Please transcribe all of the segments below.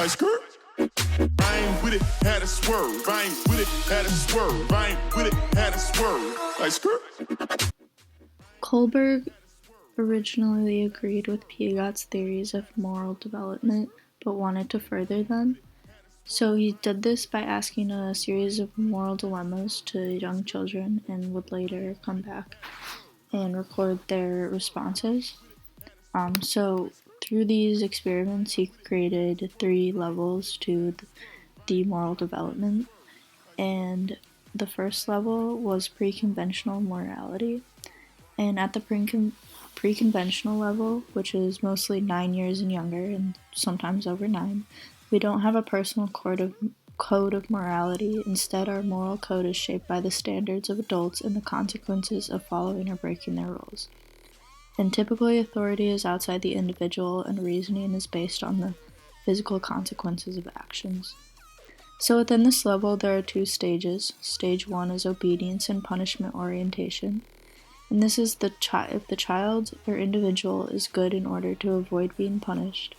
Like skirt. I ain't with it, had a swerve. I ain't with it, had a swerve. I ain't with it, had a swerve. Like skirt. Kohlberg originally agreed with Piaget's theories of moral development, but wanted to further them. So he did this by asking a series of moral dilemmas to young children and would later come back and record their responses. So through these experiments, he created 3 levels to the moral development. And the first level was pre-conventional morality. And at the pre-conventional level, which is mostly 9 years and younger and sometimes over 9, we don't have a personal code of morality. Instead, our moral code is shaped by the standards of adults and the consequences of following or breaking their rules. And typically, authority is outside the individual, and reasoning is based on the physical consequences of actions. So within this level, there are 2 stages. Stage 1 is obedience and punishment orientation. And this is if the child or individual is good in order to avoid being punished.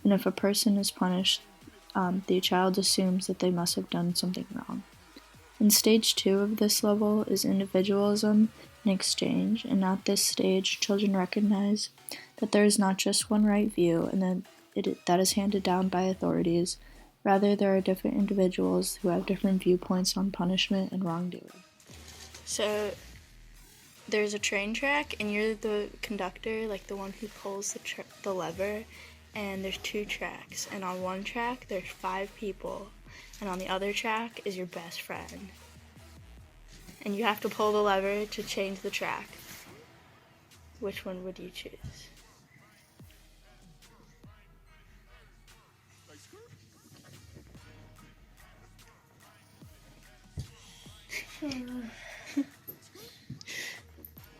And if a person is punished, the child assumes that they must have done something wrong. And stage 2 of this level is individualism and exchange, and at this stage, children recognize that there is not just one right view and that is handed down by authorities. Rather, there are different individuals who have different viewpoints on punishment and wrongdoing. So there's a train track, and you're the conductor, like the one who pulls the lever, and there's 2 tracks, and on one track there's 5 people, and on the other track is your best friend. And you have to pull the lever to change the track. Which one would you choose?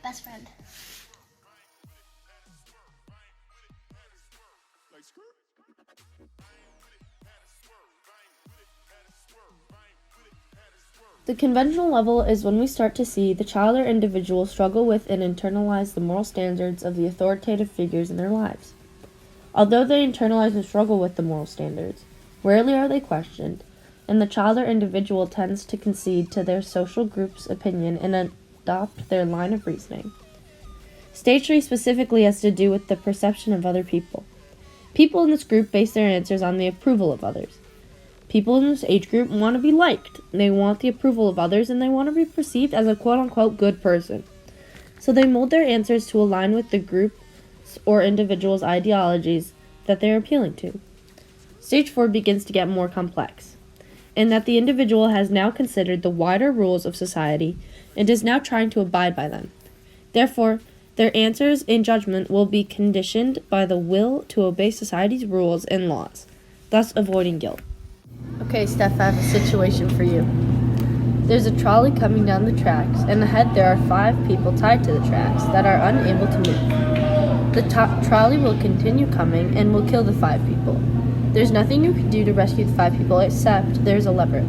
Best friend. The conventional level is when we start to see the child or individual struggle with and internalize the moral standards of the authoritative figures in their lives. Although they internalize and struggle with the moral standards, rarely are they questioned, and the child or individual tends to concede to their social group's opinion and adopt their line of reasoning. Stage 3 specifically has to do with the perception of other people. People in this group base their answers on the approval of others. People in this age group want to be liked. They want the approval of others, and they want to be perceived as a quote-unquote good person. So they mold their answers to align with the group's or individual's ideologies that they are appealing to. Stage 4 begins to get more complex, in that the individual has now considered the wider rules of society and is now trying to abide by them. Therefore, their answers and judgment will be conditioned by the will to obey society's rules and laws, thus avoiding guilt. Okay, Steph, I have a situation for you. There's a trolley coming down the tracks, and ahead there are 5 people tied to the tracks that are unable to move. The trolley will continue coming and will kill the 5 people. There's nothing you can do to rescue the 5 people except there's a lever.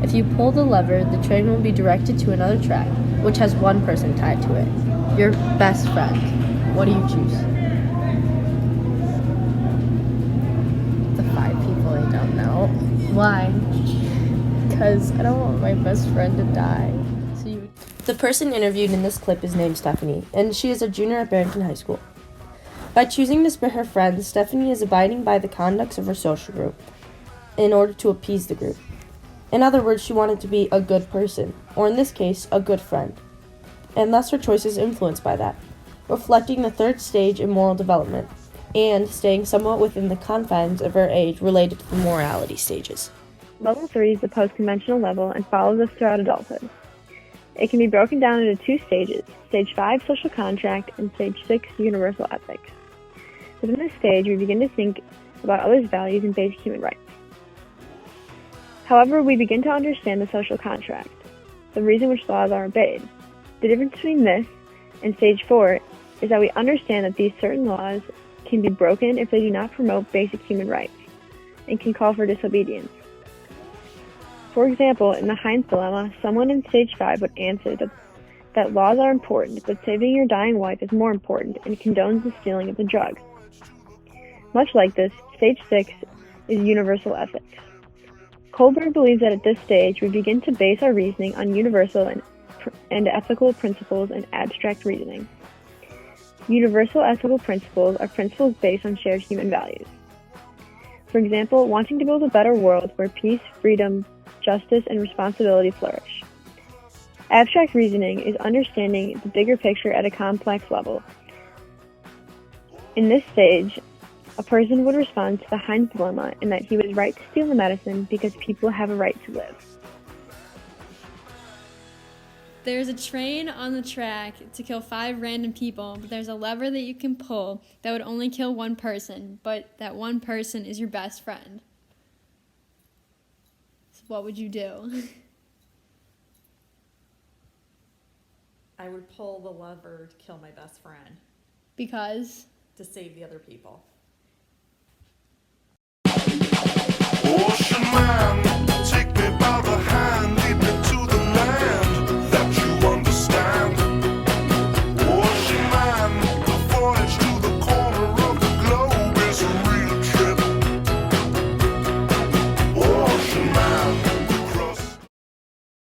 If you pull the lever, the train will be directed to another track, which has 1 person tied to it. Your best friend. What do you choose? The 5 people I don't know. Why? Because I don't want my best friend to die. The person interviewed in this clip is named Stephanie, and she is a junior at Barrington High School. By choosing to spare her friends, Stephanie is abiding by the conducts of her social group in order to appease the group. In other words, she wanted to be a good person, or in this case, a good friend. And thus her choice is influenced by that, reflecting the 3rd stage in moral development, and staying somewhat within the confines of her age related to the morality stages. Level 3 is the post-conventional level and follows us throughout adulthood. It can be broken down into 2 stages, Stage 5, social contract, and Stage 6, universal ethics. Within this stage, we begin to think about others' values and basic human rights. However, we begin to understand the social contract, the reason which laws are obeyed. The difference between this and Stage 4 is that we understand that these certain laws can be broken if they do not promote basic human rights and can call for disobedience. For example, in the Heinz dilemma, someone in Stage 5 would answer that laws are important, but saving your dying wife is more important and condones the stealing of the drugs. Much like this, Stage 6 is universal ethics. Kohlberg believes that at this stage we begin to base our reasoning on universal and ethical principles and abstract reasoning. Universal ethical principles are principles based on shared human values. For example, wanting to build a better world where peace, freedom, justice, and responsibility flourish. Abstract reasoning is understanding the bigger picture at a complex level. In this stage, a person would respond to the Heinz dilemma in that he was right to steal the medicine because people have a right to live. There's a train on the track to kill 5 random people, but there's a lever that you can pull that would only kill 1 person, but that 1 person is your best friend. So what would you do? I would pull the lever to kill my best friend Because? to save the other people. Ocean man,